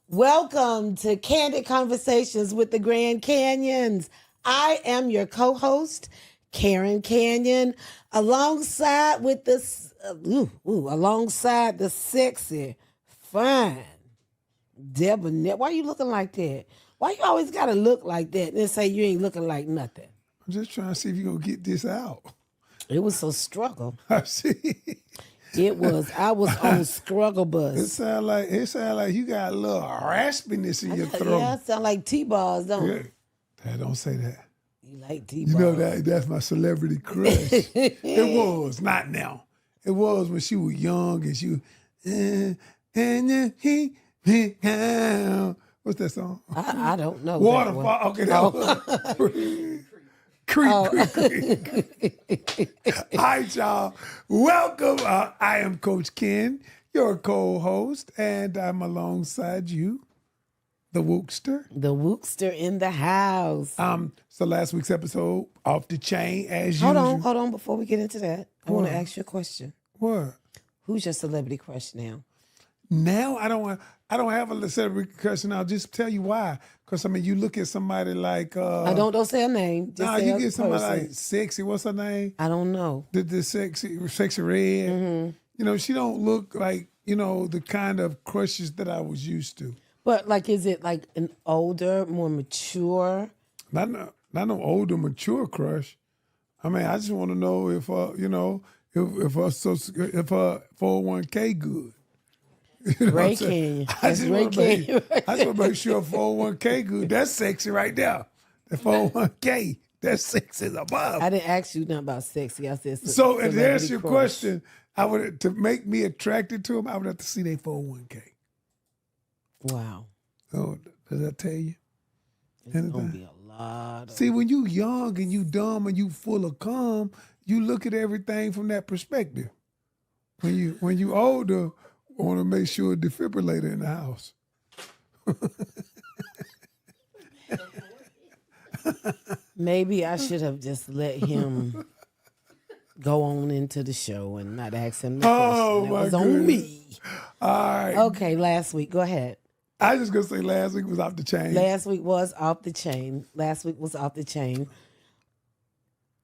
Welcome to Candid Conversations with the Grand Canions. I am your co-host, Karen Canion, alongside the sexy, fine debonair. Why you looking like that? Why you always gotta look like that and then say you ain't looking like nothing? I'm just trying to see if you're going to get this out. It was a struggle. I see. It was. I was on struggle bus. It sound like you got a little raspiness in your throat. Yeah, sound like T-bars, don't it? Dad, don't say that. You like T-bars. You know that's my celebrity crush. It was, not now. It was when she was young and she was, what's that song? I don't know. Waterfall. Okay, that was. Creek. All right, y'all. Welcome. I am Coach Ken, your co-host, and I'm alongside you, the Wookster. The Wookster in the house. So last week's episode, off the chain as usual. Hold on. Before we get into that, I want to ask you a question. What? Who's your celebrity crush now? Now I don't have a celebrity crush, and I'll just tell you why. Because I mean, you look at somebody like don't say a name. Just say you a get somebody person. like Sexy. What's her name? I don't know. The sexy red. Mm-hmm. You know, she don't look like the kind of crushes that I was used to. But like, is it like an older, more mature? Not no older, mature crush. I mean, I just want to know if if her 401k good. You know Ray Canyon. I just want to make sure 401k good. That's sexy right there. The 401k, that's sexy above. I didn't ask you nothing about sexy. I said so. And to answer your question, to make me attracted to them, I would have to see their 401k. Wow. Oh, does that tell you? It's gonna be a lot. See, when you young and you dumb and you full of calm, you look at everything from that perspective. When you older, I want to make sure a defibrillator in the house. Maybe I should have just let him go on into the show and not ask him the question. It was on me. All right. Okay, last week. Go ahead. I was just going to say last week was off the chain. Last week was off the chain.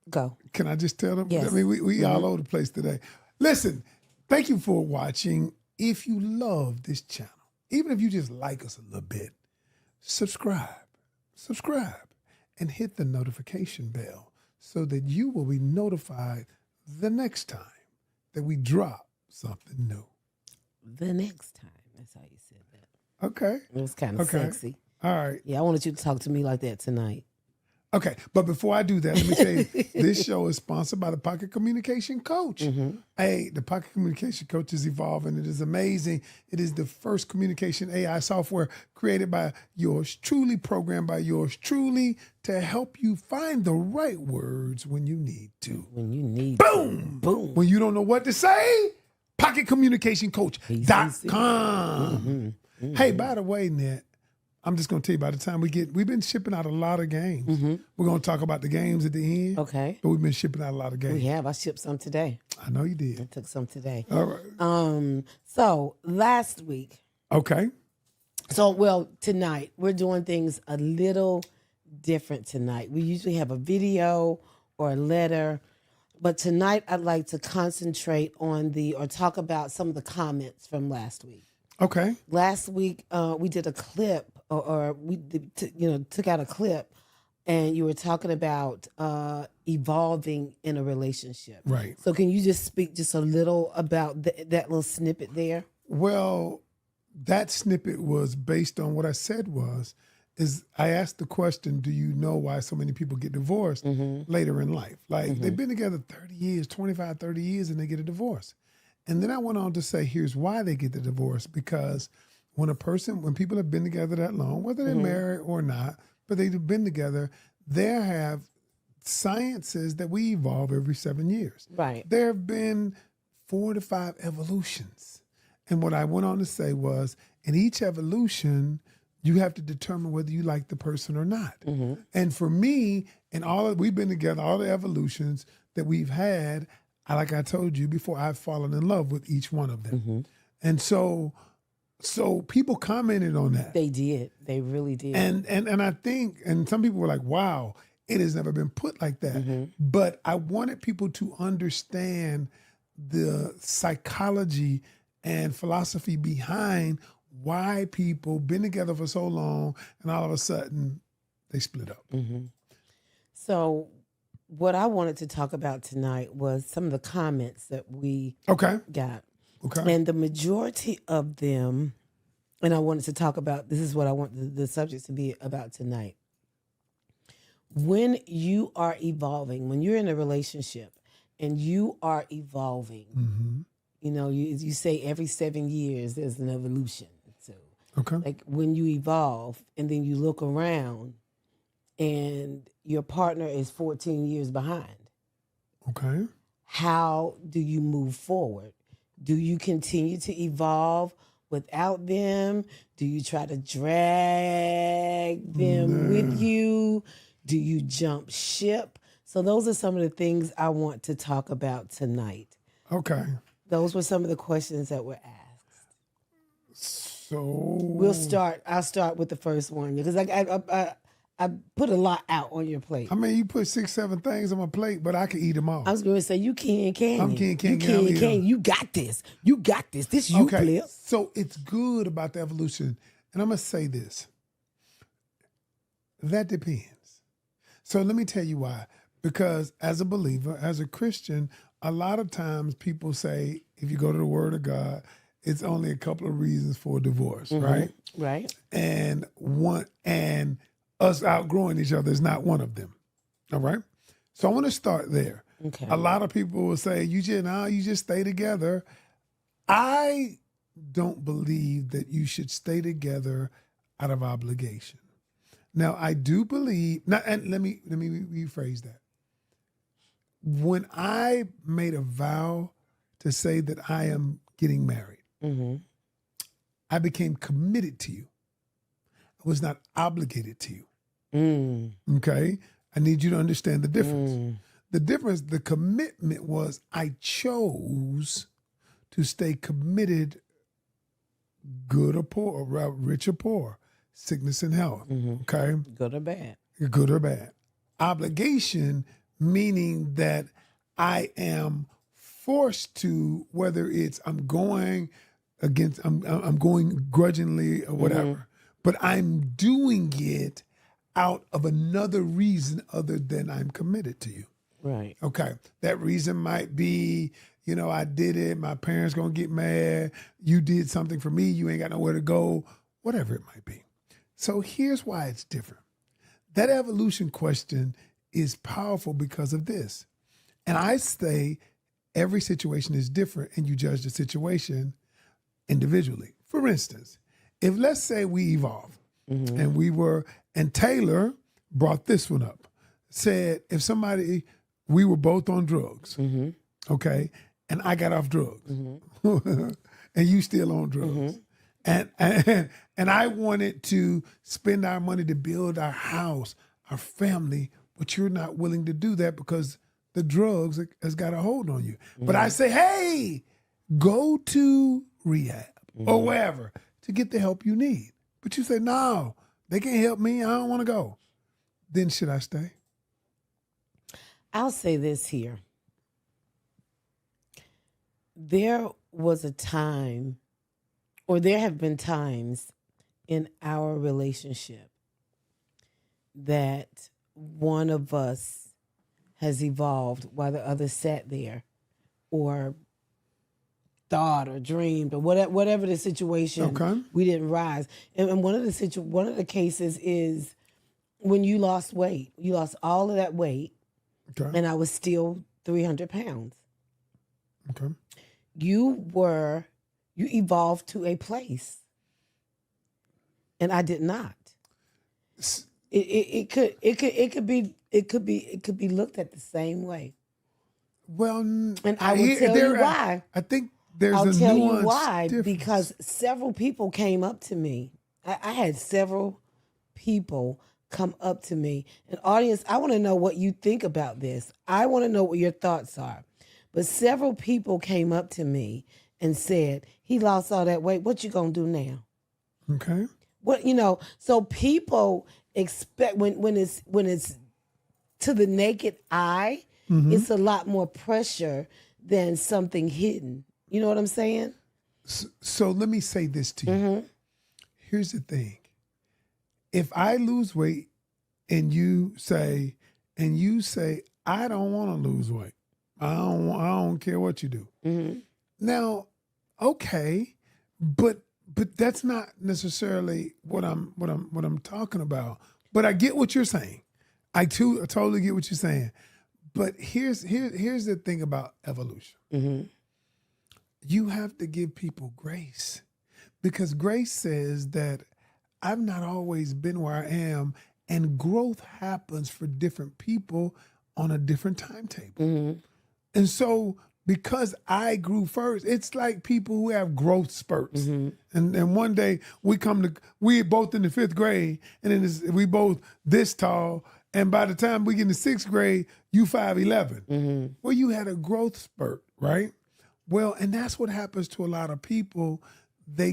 Go. Can I just tell them? Yes. I mean, we all over the place today. Listen, thank you for watching. If you love this channel, even if you just like us a little bit, subscribe, and hit the notification bell so that you will be notified the next time that we drop something new. The next time. That's how you said that. Okay. It was kind of sexy. All right. Yeah, I wanted you to talk to me like that tonight. Okay, but before I do that, let me tell you, this show is sponsored by the Pocket Communication Coach. Mm-hmm. Hey, the Pocket Communication Coach is evolving. It is amazing. It is the first communication AI software created by yours truly, programmed by yours truly, to help you find the right words when you need to. Boom! When you don't know what to say, PocketCommunicationCoach.com. Mm-hmm. Hey, by the way, Ned, I'm just going to tell you, by the time we've been shipping out a lot of games. Mm-hmm. We're going to talk about the games at the end. Okay. But we've been shipping out a lot of games. We have. I shipped some today. I know you did. I took some today. All right. So last week. Okay. Tonight we're doing things a little different tonight. We usually have a video or a letter, but tonight I'd like to concentrate on talk about some of the comments from last week. Okay. Last week we did a clip, took out a clip, and you were talking about evolving in a relationship. Right. So can you just speak just a little about that little snippet there? Well, that snippet was based on what I said is I asked the question, do you know why so many people get divorced later in life? Like they've been together 30 years, 25, 30 years, and they get a divorce. And then I went on to say, here's why they get the divorce. Because when people have been together that long, whether they're married or not, but they've been together, science says that we evolve every 7 years. Right. There have been 4 to 5 evolutions. And what I went on to say was, in each evolution, you have to determine whether you like the person or not. Mm-hmm. And for me, we've been together, all the evolutions that we've had, like I told you before, I've fallen in love with each one of them. Mm-hmm. And so So people commented on that. They did. They really did. And I think, and some people were like, wow, it has never been put like that. But I wanted people to understand the psychology and philosophy behind why people been together for so long and all of a sudden they split up. So what I wanted to talk about tonight was some of the comments that we Okay. got. Okay. And the majority of them, and I wanted to talk about, this is what I want the subject to be about tonight. When you are evolving, when you're in a relationship and you are evolving, you know, you say every 7 years there's an evolution. So Okay. like when you evolve and then you look around and your partner is 14 years behind, Okay. how do you move forward? Do you continue to evolve without them? Do you try to drag them with you? Do you jump ship? So those are some of the things I want to talk about tonight. Okay. Those were some of the questions that were asked. So I'll start with the first one because I put a lot out on your plate. I mean, you put 6, 7 things on my plate, but I can eat them all. I was going to say, you can. I'm can. You can. You got this. You got this. This you, Flip. So it's good about the evolution. And I'm going to say this. That depends. So let me tell you why. Because as a believer, as a Christian, a lot of times people say, if you go to the Word of God, it's only a couple of reasons for divorce, right? Right. And us outgrowing each other is not one of them. All right. So I want to start there. Okay. A lot of people will say, you just stay together. I don't believe that you should stay together out of obligation. Now I do believe, and let me rephrase that. When I made a vow to say that I am getting married, I became committed to you. I was not obligated to you. Okay? I need you to understand the difference. The difference, the commitment was I chose to stay committed, good or poor, rich or poor, sickness and health. Okay? Good or bad. Good or bad. Obligation, meaning that I am forced to, whether it's I'm going grudgingly or whatever, but I'm doing it out of another reason other than I'm committed to you. Right. Okay. That reason might be, I did it. My parents going to get mad. You did something for me. You ain't got nowhere to go, whatever it might be. So here's why it's different. That evolution question is powerful because of this. And I say every situation is different and you judge the situation individually. For instance, if let's say we evolve and and Taylor brought this one up, said if we were both on drugs, okay, and I got off drugs and you still on drugs. And I wanted to spend our money to build our house, our family, but you're not willing to do that because the drugs has got a hold on you. But I say, hey, go to rehab or wherever to get the help you need. But you say, no, they can't help me. I don't want to go. Then should I stay? I'll say this here. There was a time, or there have been times in our relationship that one of us has evolved while the other sat there or thought or dreamed or whatever the situation. Okay. We didn't rise. And one of the cases is when you lost weight. You lost all of that weight, Okay. and I was still 300 pounds. Okay. You evolved to a place, and I did not. It could be looked at the same way. Well, and I will tell you why. I think there's I'll a tell nuance you why difference. because several people came up to me. I had several people come up to me. And audience, I want to know what you think about this. I want to know what your thoughts are. But several people came up to me and said, He lost all that weight. What you gonna do now? Okay. What so people expect when it's to the naked eye, it's a lot more pressure than something hidden. You know what I'm saying? So let me say this to you. Here's the thing. If I lose weight and you say, I don't want to lose weight. I don't care what you do. Now, okay, but that's not necessarily what I'm talking about. But I get what you're saying. I totally get what you're saying. But here's the thing about evolution. You have to give people grace, because grace says that I've not always been where I am, and growth happens for different people on a different timetable. And so because I grew first, it's like people who have growth spurts. And one day we both in the 5th grade, and then we both this tall, and by the time we get in the 6th grade, you 5'11". Well, you had a growth spurt, right? Well, and that's what happens to a lot of people. They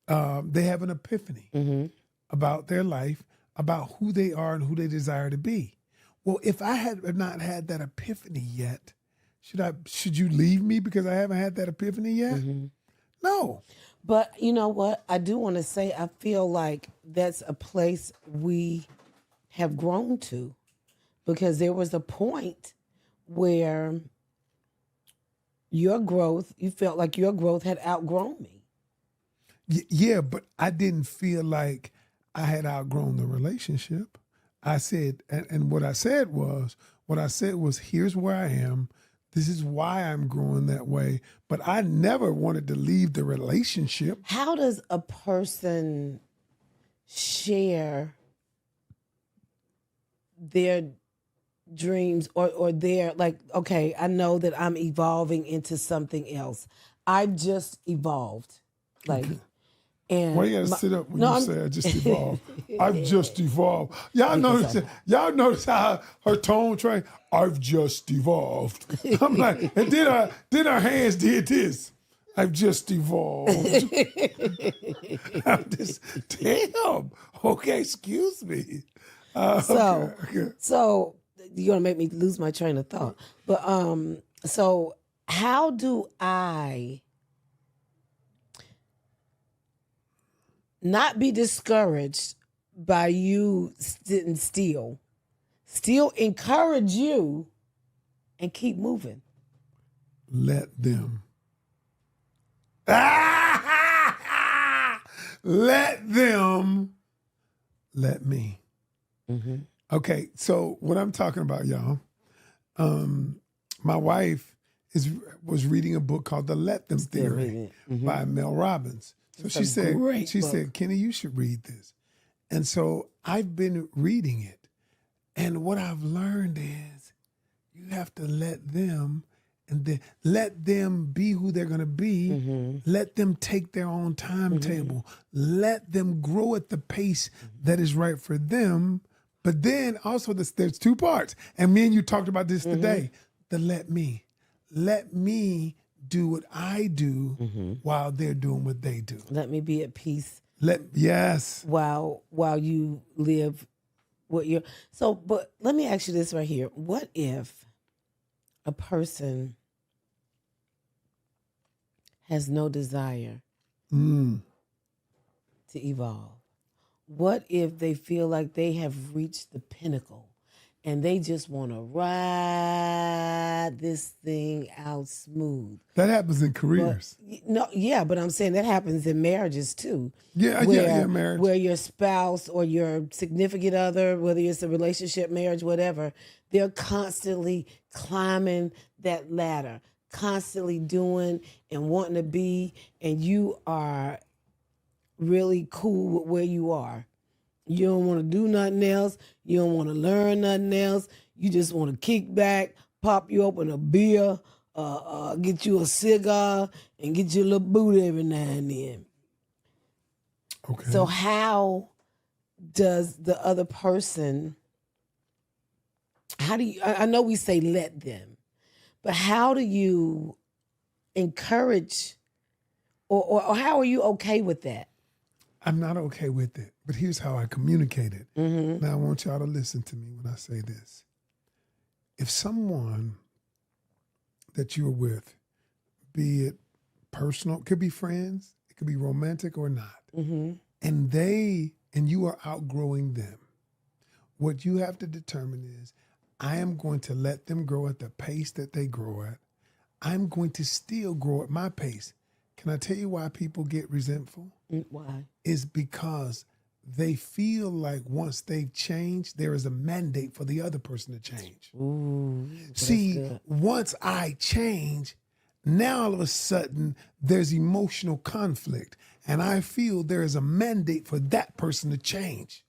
have an epiphany about their life, about who they are and who they desire to be. Well, if I had not had that epiphany yet, should you leave me because I haven't had that epiphany yet? No. But you know what? I do want to say I feel like that's a place we have grown to, because there was a point where you felt like your growth had outgrown me. Yeah, but I didn't feel like I had outgrown the relationship. I said, and what I said was, here's where I am. This is why I'm growing that way. But I never wanted to leave the relationship. How does a person share their dreams or their, like, okay, I know that I'm evolving into something else. I've just evolved. Like, and why you gotta sit up when you say I just evolved? I've just evolved. Y'all notice how her tone trained? I've just evolved. I'm like, and then our hands did this. I've just evolved. I'm just, damn. Okay, excuse me. So you're gonna make me lose my train of thought. But so how do I not be discouraged by you sitting still encourage you and keep moving? Let them. Let them. Let me. Okay, so what I'm talking about, y'all, my wife was reading a book called The Let Them Theory by Mel Robbins. So she said, Kenny, you should read this. And so I've been reading it. And what I've learned is you have to let them, and then let them be who they're going to be. Let them take their own timetable. Let them grow at the pace that is right for them. But then also there's 2 parts. And me and you talked about this today. The let me. Let me do what I do while they're doing what they do. Let me be at peace. Yes. While you live what you're. So, but let me ask you this right here. What if a person has no desire to evolve? What if they feel like they have reached the pinnacle and they just want to ride this thing out smooth? That happens in careers. But I'm saying that happens in marriages too. Marriage. Where your spouse or your significant other, whether it's a relationship, marriage, whatever, they're constantly climbing that ladder, constantly doing and wanting to be, and you are really cool with where you are. You don't want to do nothing else. You don't want to learn nothing else. You just want to kick back, pop you open a beer, get you a cigar, and get you a little booty every now and then. Okay. So how does the other person, I know we say let them, but how do you encourage or how are you okay with that? I'm not okay with it, but here's how I communicate it. Now, I want y'all to listen to me when I say this. If someone that you're with, be it personal, it could be friends, it could be romantic or not, and you are outgrowing them, what you have to determine is, I am going to let them grow at the pace that they grow at. I'm going to still grow at my pace. Can I tell you why people get resentful? Why? Is because they feel like once they've changed, there is a mandate for the other person to change. Ooh, See, once I change, now all of a sudden there's emotional conflict, and I feel there is a mandate for that person to change.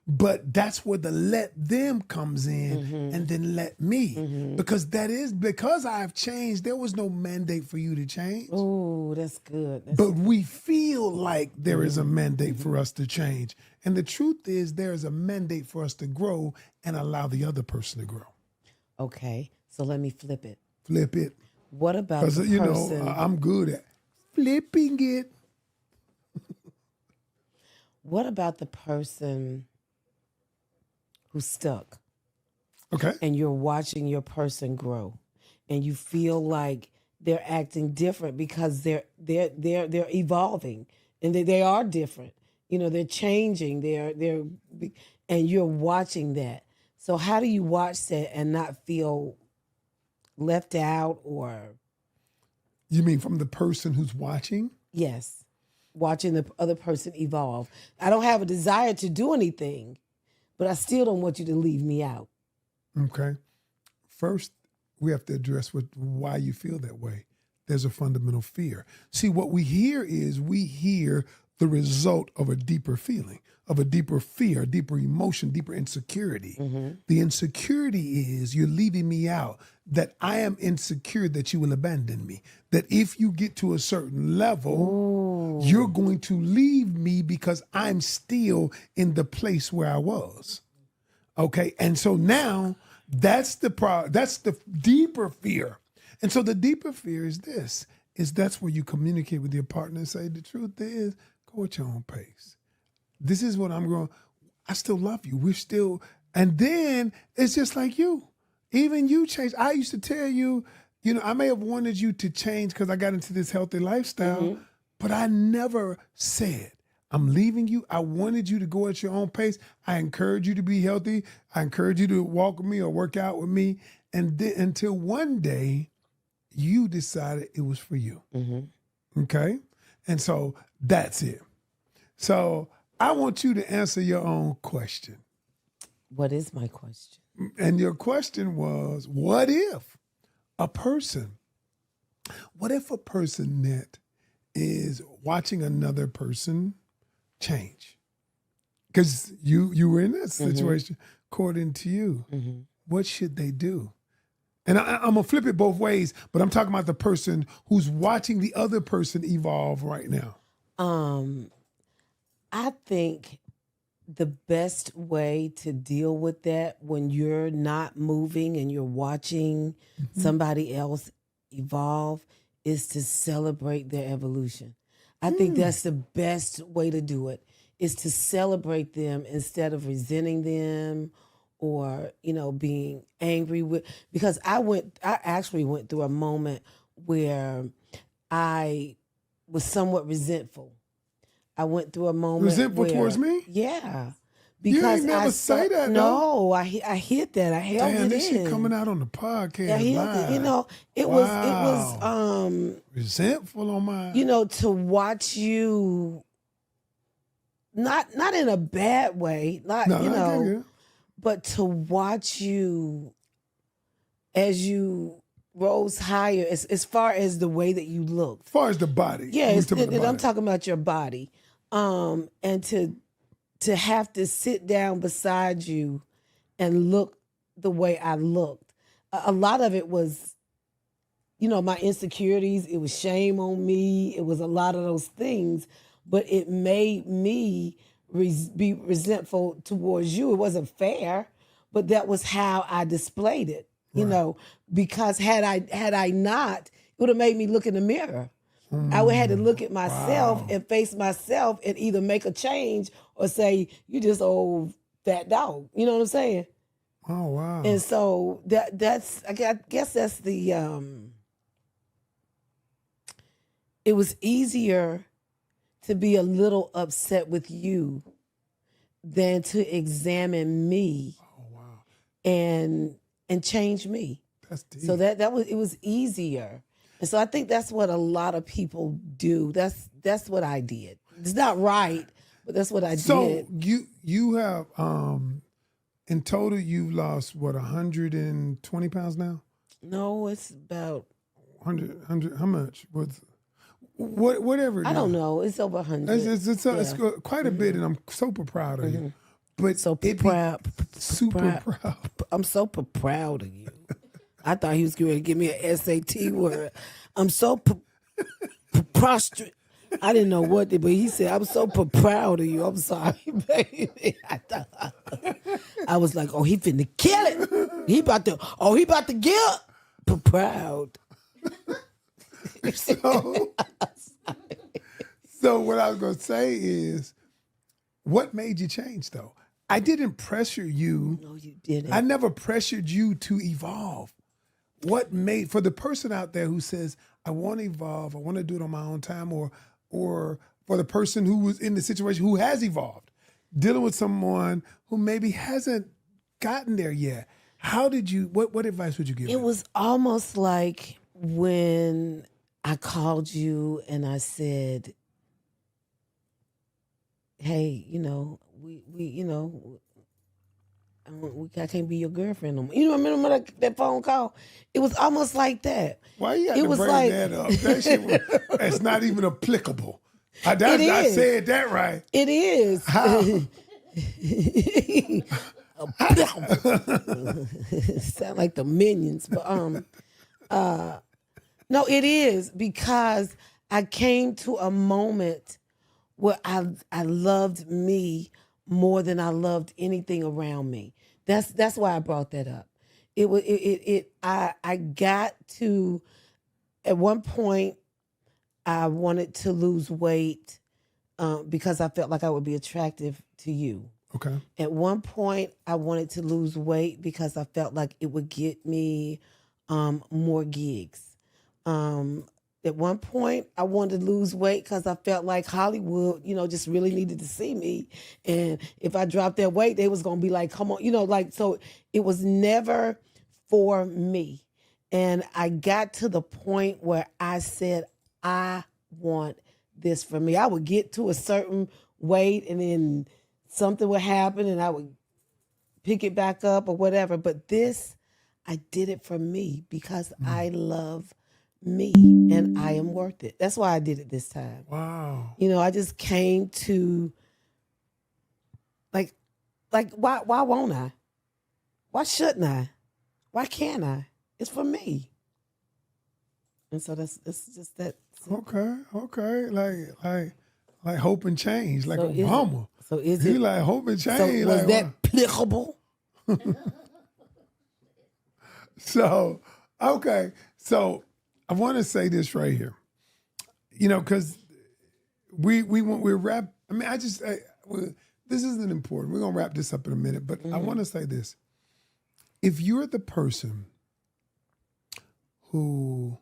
But that's where the let them comes in and then let me. Because because I've changed, there was no mandate for you to change. Oh, that's good. But we feel like there is a mandate for us to change. And the truth is there is a mandate for us to grow and allow the other person to grow. Okay, so let me flip it. Flip it. What about the Because, person? I'm good at flipping it. What about the person who's stuck? Okay. And you're watching your person grow, and you feel like they're acting different because they're evolving, and they are different. They're changing. And you're watching that. So how do you watch that and not feel left out or? You mean from the person who's watching? Yes, watching the other person evolve. I don't have a desire to do anything, but I still don't want you to leave me out. Okay. First, we have to address why you feel that way. There's a fundamental fear. See, what we hear the result of a deeper feeling, of a deeper fear, a deeper emotion, deeper insecurity. The insecurity is you're leaving me out, that I am insecure that you will abandon me, that if you get to a certain level, you're going to leave me because I'm still in the place where I was. Okay. And so now that's the deeper fear. And so the deeper fear is that's where you communicate with your partner and say, the truth is, go at your own pace. This is what I'm going, I still love you. We're still, and then it's just like you. Even you change. I used to tell you, I may have wanted you to change because I got into this healthy lifestyle, but I never said, I'm leaving you. I wanted you to go at your own pace. I encourage you to be healthy. I encourage you to walk with me or work out with me. And until one day, you decided it was for you. Okay? And so that's it. So I want you to answer your own question. What is my question? And your question was, what if a person that is watching another person change? Because you were in that situation, according to you. What should they do? And I'm going to flip it both ways, but I'm talking about the person who's watching the other person evolve right now. I think the best way to deal with that when you're not moving and you're watching somebody else evolve is to celebrate their evolution. I think that's the best way to do it, is to celebrate them instead of resenting them or, being angry with, because I actually went through a moment where I was somewhat resentful. I went through a moment Resentful towards me? Yeah. You ain't never say that, no, I hid that. I held it in. Damn, this shit coming out on the podcast. I held live. it. It was resentful on mine. To watch you, not in a bad way, not No, I get it. but to watch you as you rose higher, as far as the way that you looked. As far as the body. Yeah, I'm talking about your body. And to have to sit down beside you and look the way I looked. A lot of it was, my insecurities. It was shame on me. It was a lot of those things, but it made me be resentful towards you. It wasn't fair, but that was how I displayed it, because had I not, it would have made me look in the mirror. I would have to look at myself Wow. and face myself and either make a change or say, you just old fat dog. You know what I'm saying? Oh, wow. And so that's I guess that's the it was easier to be a little upset with you than to examine me Oh, wow. and change me. That's deep. So that was it was easier. And so I think that's what a lot of people do. That's what I did. It's not right, but that's what I So did. you have in total you've lost what 120 pounds now? No, it's about 100 how much? Whatever it I is. don't know. It's over 100. It's quite a bit, and I'm super proud of you. But So it proud. super proud. I'm so proud of you. I thought he was going to give me an SAT word. I'm so prostrate. I didn't know what, but he said, I'm so proud of you. I'm sorry, baby. I was like, oh, he finna kill it. He about to get proud. So what I was going to say is, what made you change though? I didn't pressure you. No, you didn't. I never pressured you to evolve. What made, for the person out there who says, I want to evolve, I want to do it on my own time, or for the person who was in the situation who has evolved, dealing with someone who maybe hasn't gotten there yet, how did you, what advice would you give It them? was almost like when I called you and I said, hey, I can't be your girlfriend no more. You know, remember that phone call? It was almost like that. Why you got It to was bring like- that up? That shit was, that's not even applicable. I is. said that right. It is. Sound like the Minions, but no, it is because I came to a moment where I loved me more than I loved anything around me. That's why I brought that up. It was I got to at one point I wanted to lose weight because I felt like I would be attractive to you. Okay. At one point, I wanted to lose weight because I felt like it would get me more gigs. At one point, I wanted to lose weight because I felt like Hollywood, just really needed to see me. And if I dropped that weight, they was going to be like, come on, so it was never for me. And I got to the point where I said, I want this for me. I would get to a certain weight and then something would happen and I would pick it back up or whatever. But this, I did it for me because I love me and I am worth it. That's why I did it this time. Wow. I just came to like why won't I? Why shouldn't I? Why can't I? It's for me. And so that's just that. Okay. Like hope and change, like So is it- Obama. So is You it? like hope and So change. was like, that applicable? So, okay. So I want to say this right here, because we're wrap. I mean, this isn't important. We're going to wrap this up in a minute, but I want to say this. If you're the person who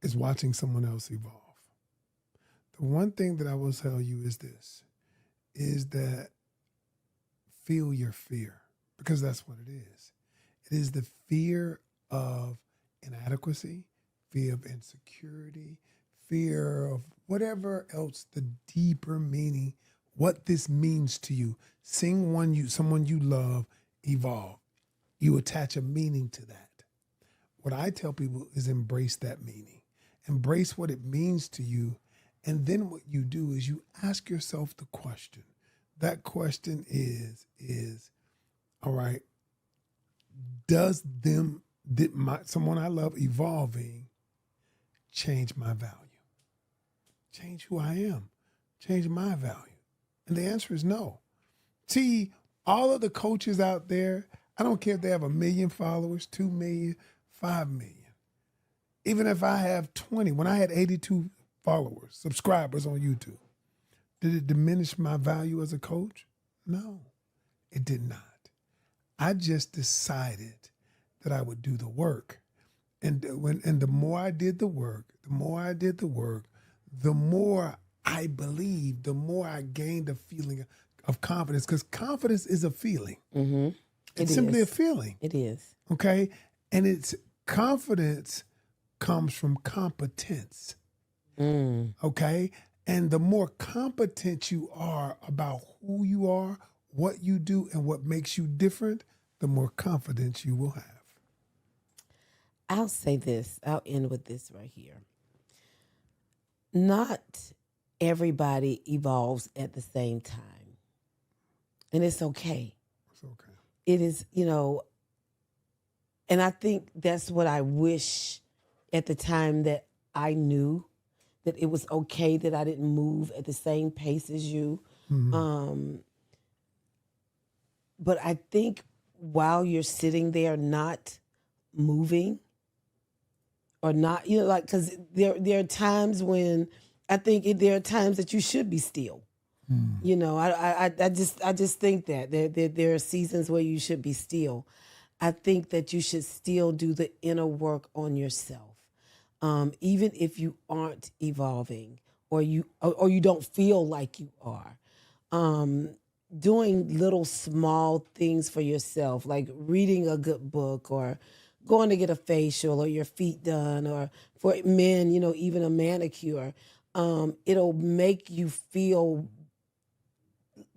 is watching someone else evolve, the one thing that I will tell you is this, is that feel your fear, because that's what it is. It is the fear of inadequacy, fear of insecurity, fear of whatever else, the deeper meaning, what this means to you. Seeing someone you love evolve. You attach a meaning to that. What I tell people is embrace that meaning. Embrace what it means to you. And then what you do is you ask yourself the question. That question is, all right, does someone I love evolving change my value? Change who I am? Change my value? And the answer is no. See, all of the coaches out there, I don't care if they have 1 million followers, 2 million, 5 million. Even if I have 20, when I had 82 followers, subscribers on YouTube, did it diminish my value as a coach? No, it did not. I just decided that I would do the work. And the more I did the work, the more I believed, the more I gained a feeling of confidence. Because confidence is a feeling. Mm-hmm. It's simply a feeling. It is. Okay? And it's confidence comes from competence. Okay? And the more competent you are about who you are, what you do, and what makes you different, the more confidence you will have. I'll say this. I'll end with this right here. Not everybody evolves at the same time. And it's okay. It's okay. It is, and I think that's what I wish at the time that I knew that it was okay that I didn't move at the same pace as you. But I think while you're sitting there not moving or not, because there are times when I think there are times that you should be still. I just think that there are seasons where you should be still. I think that you should still do the inner work on yourself, even if you aren't evolving or you don't feel like you are. Doing little small things for yourself, like reading a good book or going to get a facial or your feet done, or for men, even a manicure. It'll make you feel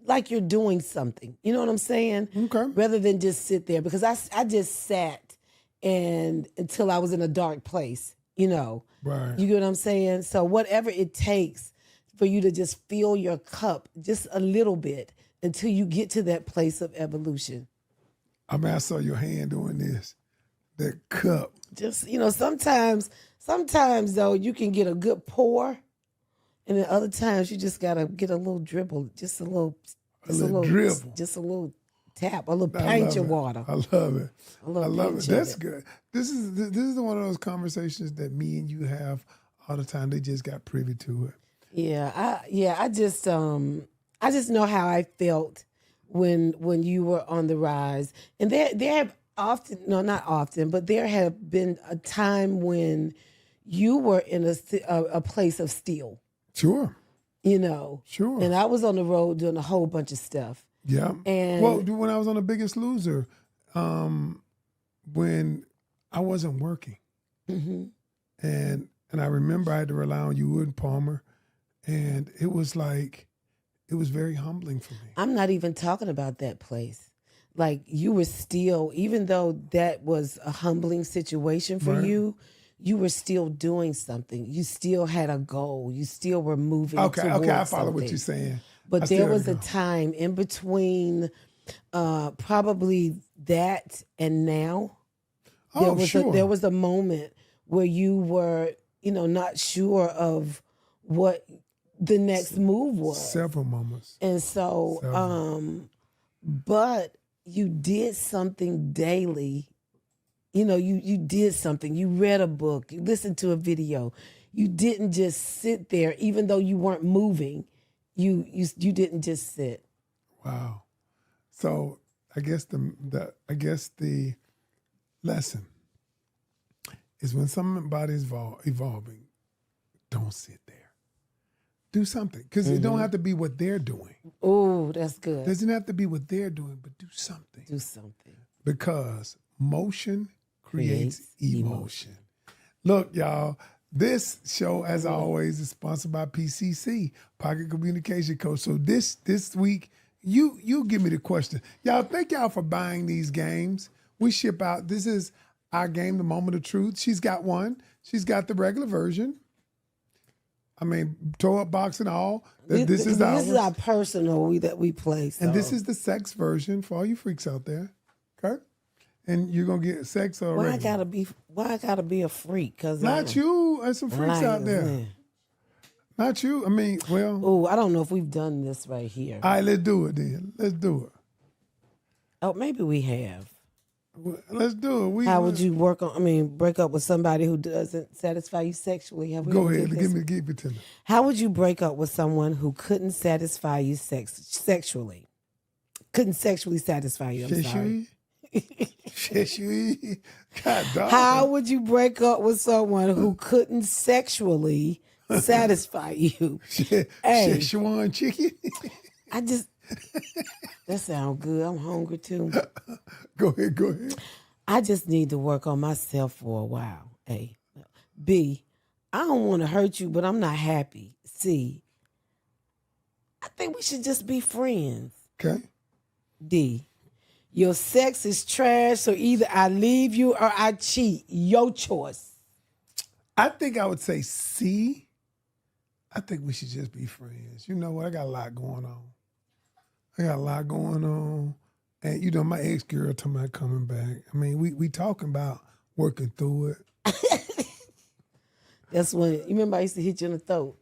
like you're doing something. You know what I'm saying? Okay. Rather than just sit there, because I just sat until I was in a dark place, Right. You get what I'm saying? So whatever it takes for you to just fill your cup just a little bit until you get to that place of evolution. I mean, I saw your hand doing this. That cup. Just, sometimes though, you can get a good pour, and then other times you just gotta get a little dribble, just a little dribble. just a little tap, a little pinch of water. I love it. A little I love it. pinch That's of it. good. This is one of those conversations that me and you have all the time. They just got privy to it. I just know how I felt when you were on the rise, and there have often, no, not often, but there have been a time when you were in a place of still. Sure. Sure. And I was on the road doing a whole bunch of stuff. Yeah. And when I was on The Biggest Loser, when I wasn't working, and I remember I had to rely on you and Palmer, and it was very humbling for me. I'm not even talking about that place. Like, you were still, even though that was a humbling situation for you, you were still doing something. You still had a goal. You still were moving towards I follow something. what you're saying. But there was a time in between probably that and now. There was a moment where you were, not sure of what the next move was. Several moments. And so, but you did something daily. You did something. You read a book. You listened to a video. You didn't just sit there, even though you weren't moving. You didn't just sit. Wow. So I guess the lesson is when somebody's evolving, don't sit there. Do something, because it don't have to be what they're doing. Oh, that's good. It doesn't have to be what they're doing, but do something. Do something. Because motion creates emotion. Look, y'all, this show, as always, is sponsored by PCC, Pocket Communication Coach. So this week, you give me the question. Y'all, thank y'all for buying these games. We ship out. This is our game, The Moment of Truth. She's got one. She's got the regular version. I mean, throw up box and all. This is ours. This is our personal that we play. So. And this is the sex version for all you freaks out there. Okay? And you're gonna get sex or Why regular. I gotta be a freak? Cause Not you. There's some freaks out there. Man. Not you. I mean, well. Oh, I don't know if we've done this right here. All right, let's do it then. Let's do it. Oh, maybe we have. Well, let's do it. How would you break up with somebody who doesn't satisfy you sexually? Have we Go ever ahead. did Give this? it to me. How would you break up with someone who couldn't satisfy you sexually? Couldn't sexually satisfy you. I'm sorry. God dog. How would you break up with someone who couldn't sexually satisfy you? Hey, Szechuan chicken. that sounds good. I'm hungry too. Go ahead. I just need to work on myself for a while. A. B. I don't want to hurt you, but I'm not happy. C. I think we should just be friends. Okay. D. Your sex is trash, so either I leave you or I cheat. Your choice. I think I would say C. I think we should just be friends. You know what? I got a lot going on. And you know, my ex-girl talking about coming back. I mean, we talking about working through it. That's when, you remember I used to hit you in the throat?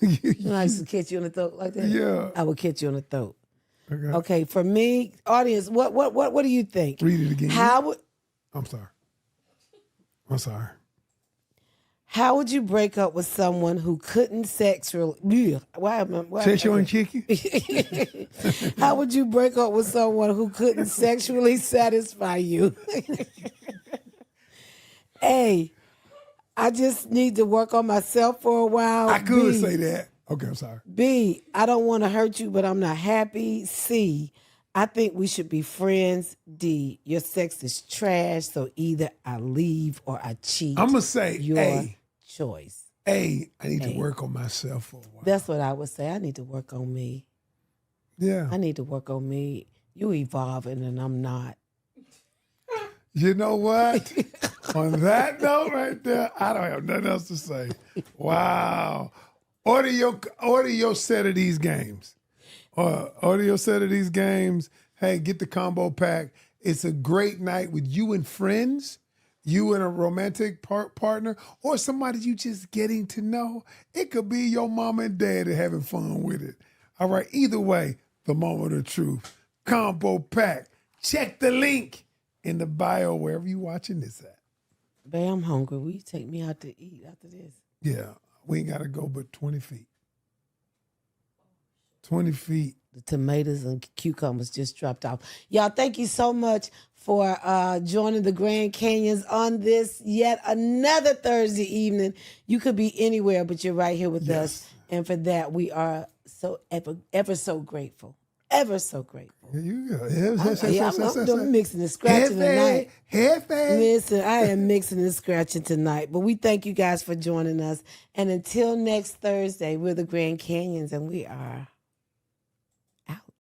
When I used to catch you in the throat like that? Yeah. I would catch you in the throat. Okay. Okay, for me, audience, what do you think? Read it again. I'm sorry. How would you break up with someone who couldn't sexually? Szechuan chicken. How would you break up with someone who couldn't sexually satisfy you? A. I just need to work on myself for a while. I could say that. Okay, I'm sorry. B. I don't want to hurt you, but I'm not happy. C. I think we should be friends. D. Your sex is trash, so either I leave or I cheat. I'm gonna say your A. choice. I need to work on myself for a while. That's what I would say. I need to work on me. Yeah. I need to work on me. You evolving and I'm not. You know what? On that note right there, I don't have nothing else to say. Wow. Order your set of these games. Order your set of these games. Hey, get the combo pack. It's a great night with you and friends, you and a romantic partner, or somebody you just getting to know. It could be your mom and dad having fun with it. All right, either way, the moment of truth. Combo pack. Check the link in the bio wherever you watching this at. Babe, I'm hungry. Will you take me out to eat after this? Yeah, we ain't got to go but 20 feet. 20 feet. The tomatoes and cucumbers just dropped off. Y'all, thank you so much for joining the Grand Canions on this yet another Thursday evening. You could be anywhere, but you're right here with us. And for that, we are so ever so grateful. Ever so grateful. Here you go. I'm mixing and scratching tonight. Hefe. Listen, I am mixing and scratching tonight. But we thank you guys for joining us. And until next Thursday, we're the Grand Canions, and we are